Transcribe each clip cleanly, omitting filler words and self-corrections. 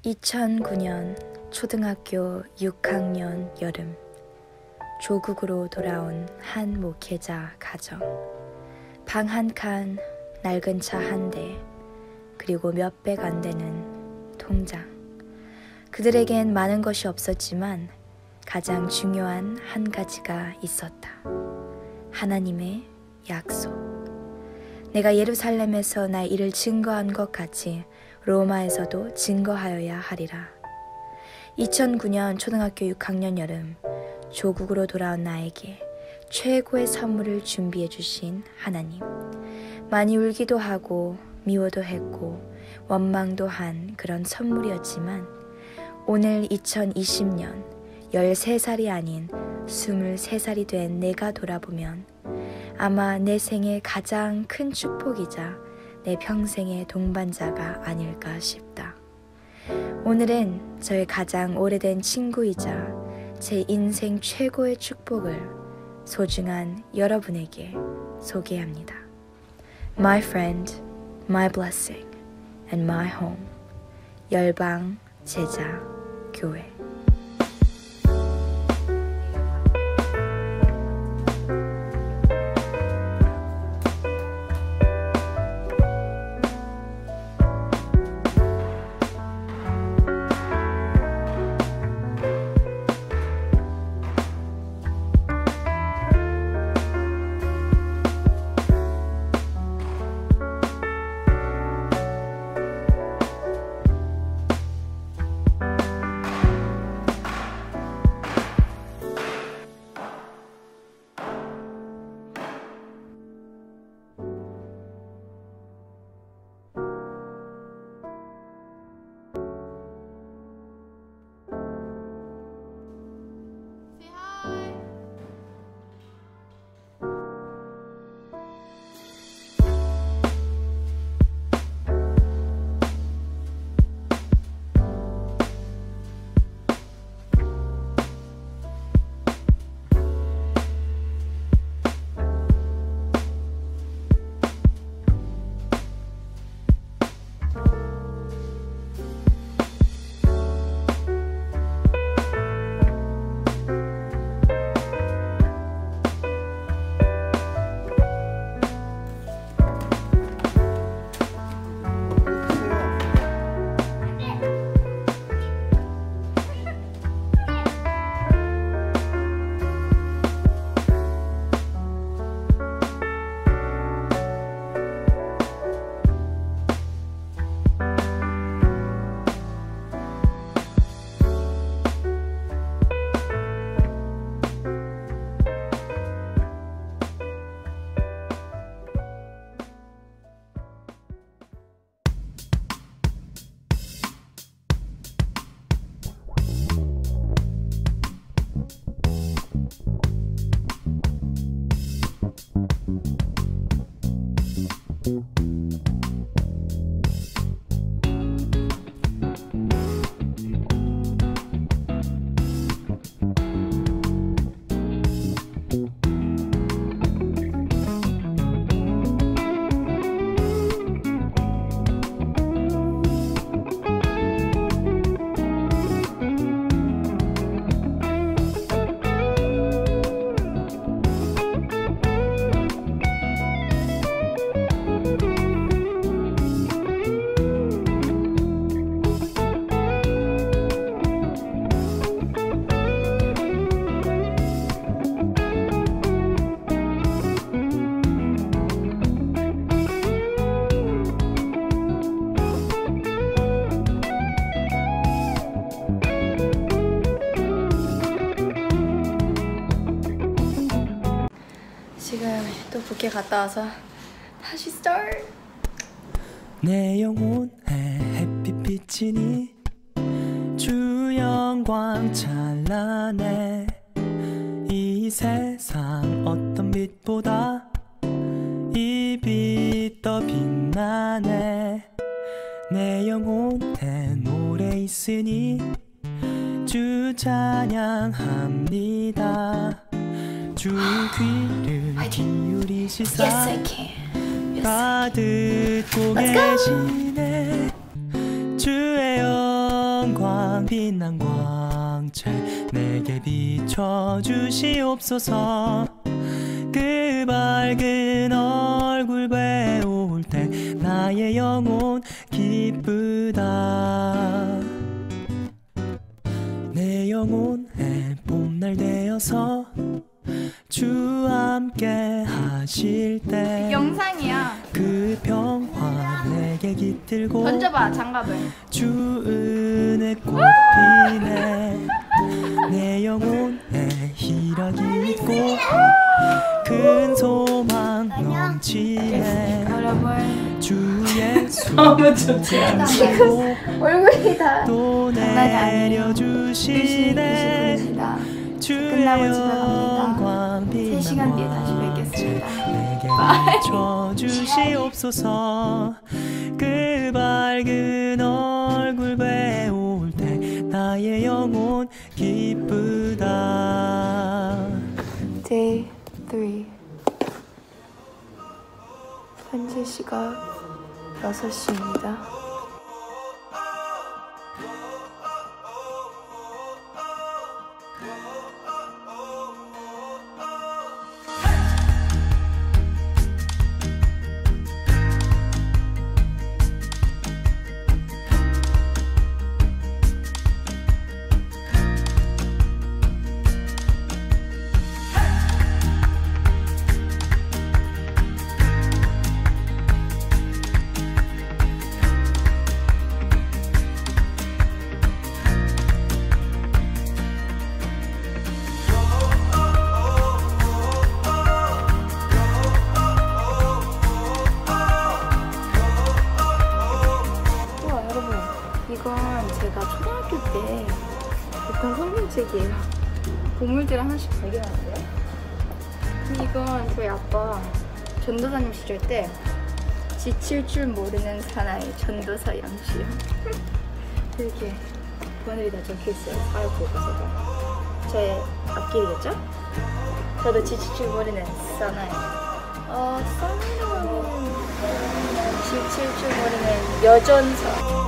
2009년 초등학교 6학년 여름, 조국으로 돌아온 한 목회자 가정. 방 한 칸, 낡은 차 한 대, 그리고 몇백 안 되는 통장. 그들에겐 많은 것이 없었지만 가장 중요한 한 가지가 있었다. 하나님의 약속. 내가 예루살렘에서 나의 일을 증거한 것 같이 로마에서도 증거하여야 하리라. 2009년 초등학교 6학년 여름, 조국으로 돌아온 나에게 최고의 선물을 준비해 주신 하나님. 많이 울기도 하고 미워도 했고 원망도 한 그런 선물이었지만 오늘 2020년 13살이 아닌 23살이 된 내가 돌아보면 아마 내 생의 가장 큰 축복이자 내 평생의 동반자가 아닐까 싶다. 오늘은 저의 가장 오래된 친구이자 제 인생 최고의 축복을 소중한 여러분에게 소개합니다. My friend, my blessing, and my home. 열방 제자 교회. 지금 또 부케 갔다 와서 다시 start. 내 영혼에 햇빛 비치니 주영광 찬란해. 이 세상 어떤 빛보다 이 빛 더 빛나네. 내 영혼에 노래 있으니 주 찬양합니다. 주 귀를 기울이시사 다 듣고 계시네. 주의 영광 빛난 광채 내게 비춰주시옵소서. 그 밝은 얼굴 배울 때 나의 영혼 기쁘다. 내 영혼의 봄날 되어서 주 함께 하실 때 영상이야. 그 평화 내게 깃들고 던져봐 장갑을. 주 은혜 꽃피네. 내 영혼에 희락이 있고 큰 소망 넘치네. 여러분 주 예수 너무 좋지. 얼굴이 다 또 장난이 아니에요. 내려주시네. 주의 끝나고 집에 영광 갑니다. 3시간 뒤에 다시 뵙겠습니다. 내게 비춰주시옵소서. 그 밝은 얼굴 배울 때 나의 영혼 기쁘다. Day 3. 현재 시각 6시입니다. 이건 제가 초등학교 때 했던 성경책이에요. 보물들 하나씩 발견하는데요. 이건 저희 아빠 전도사님 시절 때 지칠 줄 모르는 사나이 전도사 양씨요. 이렇게 번호이 다 적혀있어요. 사회 교과서가. 저의 앞길이겠죠? 저도 지칠 줄 모르는 사나이. 사나이는 지칠 줄 모르는 여전사.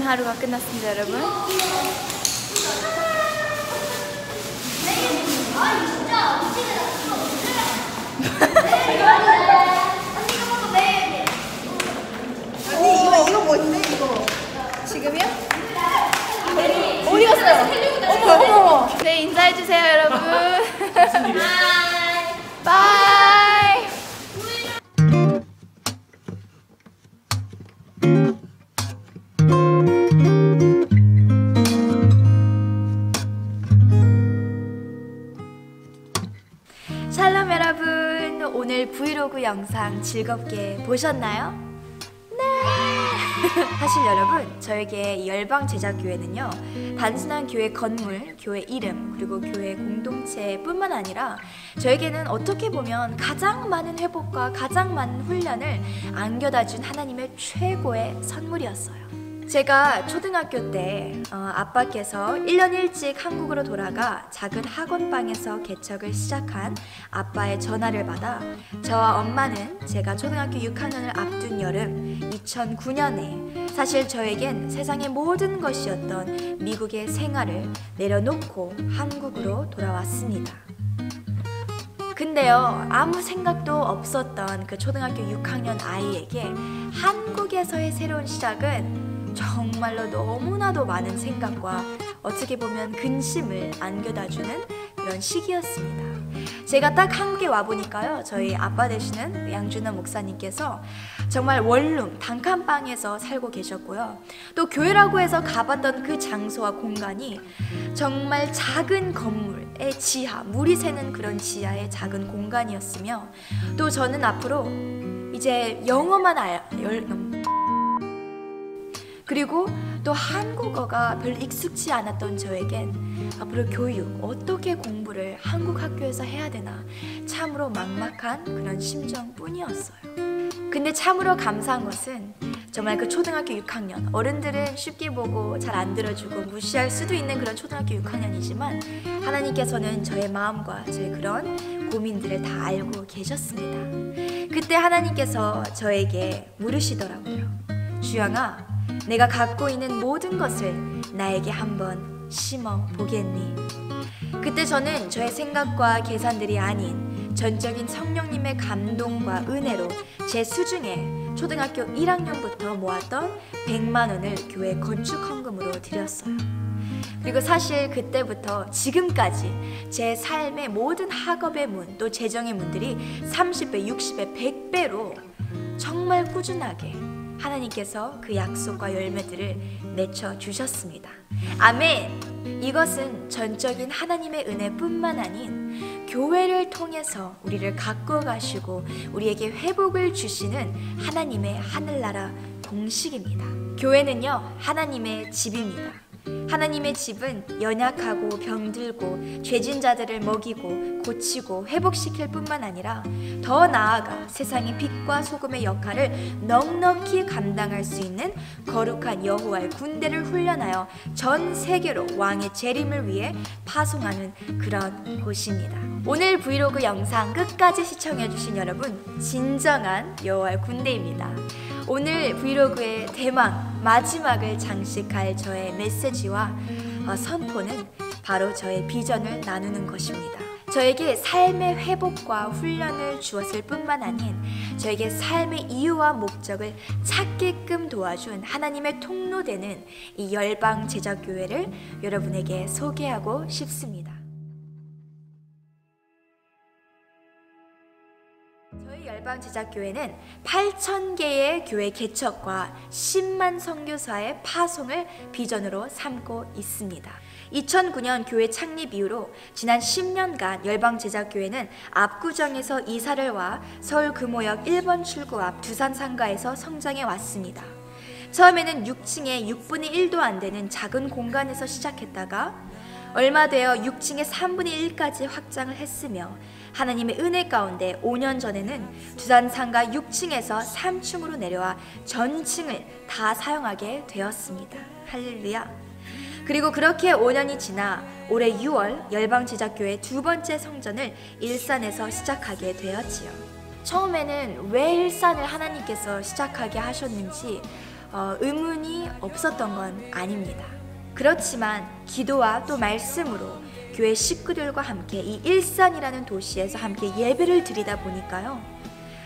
하루가 끝났습니다, 여러분. 이거 뭔데 이거? 지금이요? 어디 갔어요? 어머. 네, 인사해주세요, 여러분. 바이. 샬롬 여러분, 오늘 브이로그 영상 즐겁게 보셨나요? 사실 여러분, 저에게 열방제자교회는요, 단순한 교회 건물, 교회 이름, 그리고 교회 공동체뿐만 아니라 저에게는 어떻게 보면 가장 많은 회복과 가장 많은 훈련을 안겨다준 하나님의 최고의 선물이었어요. 제가 초등학교 때 아빠께서 1년 일찍 한국으로 돌아가 작은 학원방에서 개척을 시작한 아빠의 전화를 받아 저와 엄마는 제가 초등학교 6학년을 앞둔 여름 2009년에 사실 저에겐 세상의 모든 것이었던 미국의 생활을 내려놓고 한국으로 돌아왔습니다. 근데요, 아무 생각도 없었던 그 초등학교 6학년 아이에게 한국에서의 새로운 시작은 정말로 너무나도 많은 생각과 어떻게 보면 근심을 안겨다주는 그런 시기였습니다. 제가 딱 한국에 와보니까요, 저희 아빠 되시는 양준호 목사님께서 정말 원룸 단칸방에서 살고 계셨고요, 또 교회라고 해서 가봤던 그 장소와 공간이 정말 작은 건물의 지하, 물이 새는 그런 지하의 작은 공간이었으며, 또 저는 앞으로 이제 영어만 그리고 또 한국어가 별로 익숙치 않았던 저에겐 앞으로 교육, 어떻게 공부를 한국 학교에서 해야 되나 참으로 막막한 그런 심정뿐이었어요. 근데 참으로 감사한 것은 정말 그 초등학교 6학년, 어른들은 쉽게 보고 잘 안 들어주고 무시할 수도 있는 그런 초등학교 6학년이지만 하나님께서는 저의 마음과 저의 그런 고민들을 다 알고 계셨습니다. 그때 하나님께서 저에게 물으시더라고요. 주영아, 내가 갖고 있는 모든 것을 나에게 한번 심어 보겠니? 그때 저는 저의 생각과 계산들이 아닌 전적인 성령님의 감동과 은혜로 제 수중에 초등학교 1학년부터 모았던 100만 원을 교회 건축 헌금으로 드렸어요. 그리고 사실 그때부터 지금까지 제 삶의 모든 학업의 문, 또 재정의 문들이 30배, 60배, 100배로 정말 꾸준하게 하나님께서 그 약속과 열매들을 맺혀 주셨습니다. 아멘! 이것은 전적인 하나님의 은혜뿐만 아닌 교회를 통해서 우리를 갖고 가시고 우리에게 회복을 주시는 하나님의 하늘나라 공식입니다. 교회는요, 하나님의 집입니다. 하나님의 집은 연약하고 병들고 죄진 자들을 먹이고 고치고 회복시킬 뿐만 아니라 더 나아가 세상의 빛과 소금의 역할을 넉넉히 감당할 수 있는 거룩한 여호와의 군대를 훈련하여 전 세계로 왕의 재림을 위해 파송하는 그런 곳입니다. 오늘 브이로그 영상 끝까지 시청해주신 여러분, 진정한 여호와의 군대입니다. 오늘 브이로그의 대망 마지막을 장식할 저의 메시지와 선포는 바로 저의 비전을 나누는 것입니다. 저에게 삶의 회복과 훈련을 주었을 뿐만 아닌 저에게 삶의 이유와 목적을 찾게끔 도와준 하나님의 통로되는 이 열방 제자교회를 여러분에게 소개하고 싶습니다. 저희 열방제자교회는 8,000개의 교회 개척과 10만 선교사의 파송을 비전으로 삼고 있습니다. 2009년 교회 창립 이후로 지난 10년간 열방제자교회는 압구정에서 이사를 와 서울 금호역 1번 출구 앞 두산상가에서 성장해 왔습니다. 처음에는 6층에 6분의 1도 안 되는 작은 공간에서 시작했다가 얼마 되어 6층의 3분의 1까지 확장을 했으며 하나님의 은혜 가운데 5년 전에는 두산상가 6층에서 3층으로 내려와 전층을 다 사용하게 되었습니다. 할렐루야. 그리고 그렇게 5년이 지나 올해 6월 열방제자교회 두 번째 성전을 일산에서 시작하게 되었지요. 처음에는 왜 일산을 하나님께서 시작하게 하셨는지 의문이 없었던 건 아닙니다. 그렇지만 기도와 또 말씀으로 교회 식구들과 함께 이 일산이라는 도시에서 함께 예배를 드리다 보니까요,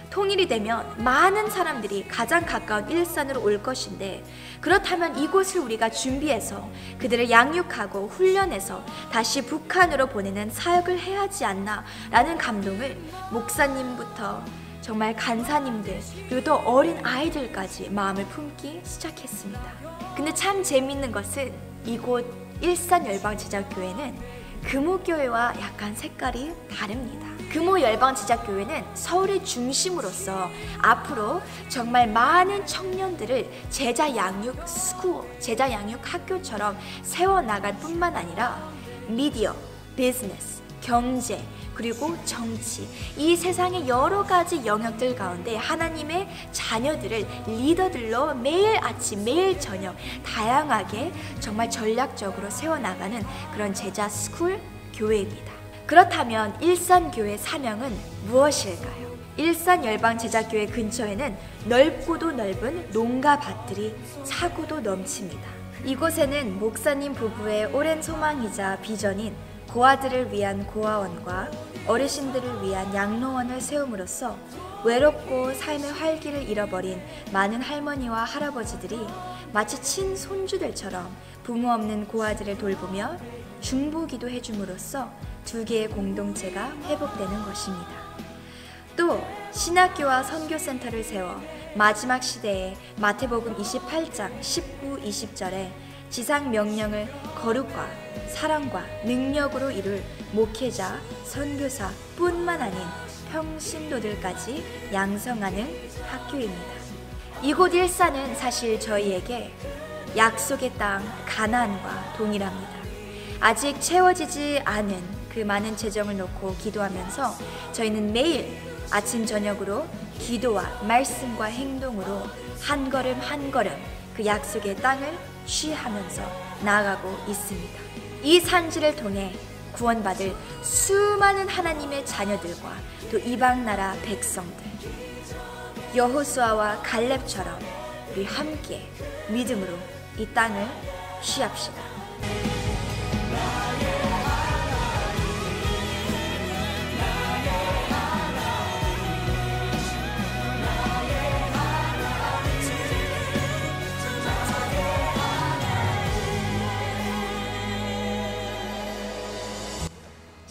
통일이 되면 많은 사람들이 가장 가까운 일산으로 올 것인데, 그렇다면 이곳을 우리가 준비해서 그들을 양육하고 훈련해서 다시 북한으로 보내는 사역을 해야 하지 않나 라는 감동을 목사님부터 정말 간사님들 그리고 또 어린 아이들까지 마음을 품기 시작했습니다. 근데 참 재밌는 것은 이곳 일산열방제자교회는 금호교회와 약간 색깔이 다릅니다. 금호열방제자교회는 서울의 중심으로서 앞으로 정말 많은 청년들을 제자 양육 스쿨, 제자 양육 학교처럼 세워나갈 뿐만 아니라 미디어, 비즈니스, 경제, 그리고 정치, 이 세상의 여러 가지 영역들 가운데 하나님의 자녀들을 리더들로 매일 아침 매일 저녁 다양하게 정말 전략적으로 세워나가는 그런 제자 스쿨 교회입니다. 그렇다면 일산교회 사명은 무엇일까요? 일산열방제자교회 근처에는 넓고도 넓은 농가 밭들이 차고도 넘칩니다. 이곳에는 목사님 부부의 오랜 소망이자 비전인 고아들을 위한 고아원과 어르신들을 위한 양로원을 세움으로써 외롭고 삶의 활기를 잃어버린 많은 할머니와 할아버지들이 마치 친손주들처럼 부모 없는 고아들을 돌보며 중보기도 해줌으로써 두 개의 공동체가 회복되는 것입니다. 또 신학교와 선교센터를 세워 마지막 시대에 마태복음 28장 19, 20절에 지상 명령을 거룩과 사랑과 능력으로 이룰 목회자, 선교사 뿐만 아닌 평신도들까지 양성하는 학교입니다. 이곳 일산은 사실 저희에게 약속의 땅 가나안과 동일합니다. 아직 채워지지 않은 그 많은 재정을 놓고 기도하면서 저희는 매일 아침 저녁으로 기도와 말씀과 행동으로 한 걸음 한 걸음 그 약속의 땅을 취하면서 나아가고 있습니다. 이 산지를 통해 구원받을 수많은 하나님의 자녀들과 또 이방 나라 백성들, 여호수아와 갈렙처럼 우리 함께 믿음으로 이 땅을 취합시다.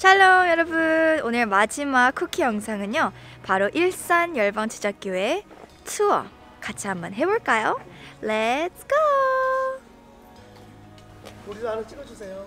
샬롬 여러분, 오늘 마지막 쿠키 영상은요 바로 일산 열방제자교회 투어 같이 한번 해볼까요? 렛츠 고! 우리도 하나 찍어주세요.